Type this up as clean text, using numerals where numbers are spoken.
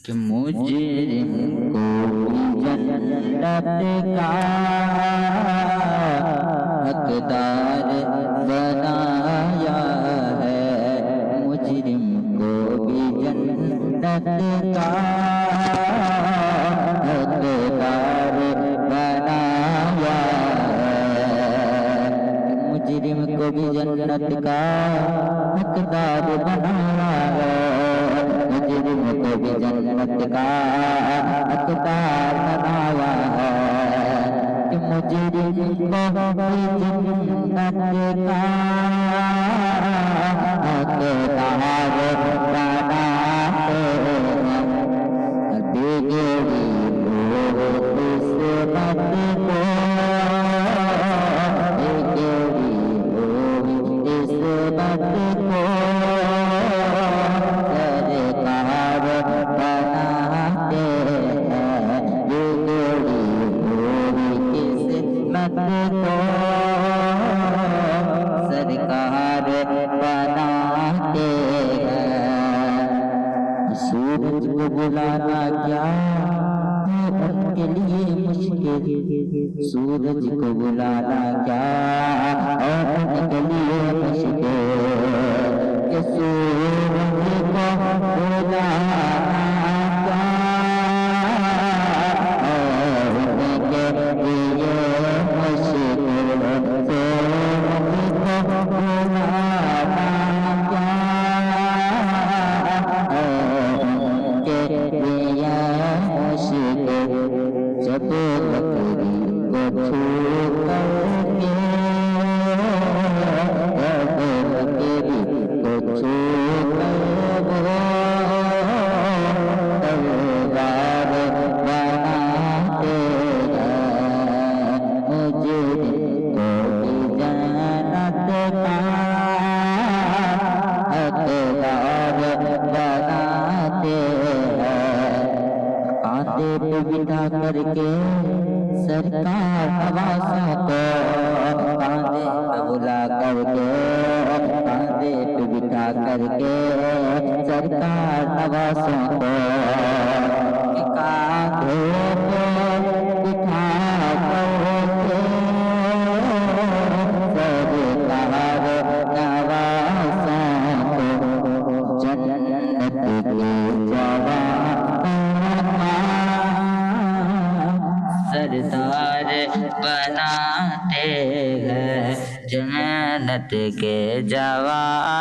کہ مجرم کو جنت کا حقدار بنایا ہے، مجرم کو بھی جنت کا حقدار بنایا ہے، مجرم کو بھی جنت کا حقدار بنایا ہے، مجرم کو بھی جنت کا حقدار بنایا ہے، کہ مجرم کو بھی جنت کا حقدار بناتے ہیں، بگڑی ہو قسمت کو، بگڑی ہو قسمت کو سرکار بناتے ہیں، بگڑی ہوئی قسمت کو سرکار بناتے ہیں۔ سورج کو بلانا کیا ہے ان کے لیے مشکل، سورج کو بلانا کیا ہے ان کے لیے مشکل، کہ سورج کو بلانا کیا ہے ان کے لیے مشکل، سورج کو بلانا کیا جب بکری کو چھو کر کے، جب بکری کو چھو کر تلوار بناتے ہیں، مجرم کو بھی جنت کا حقدار بناتے ہیں، کاندھے پہ بٹھا کر کے سرکار نوازوں کو، کاندھے پہ بلا کر کے، کاندھے پہ بٹھا کر کے سرکار نوازوں کو، کہ کاندھے پہ بٹھا کر کے سرکار نوازوں کو جنت کے سردار بناتے ہیں، جنت کے جوان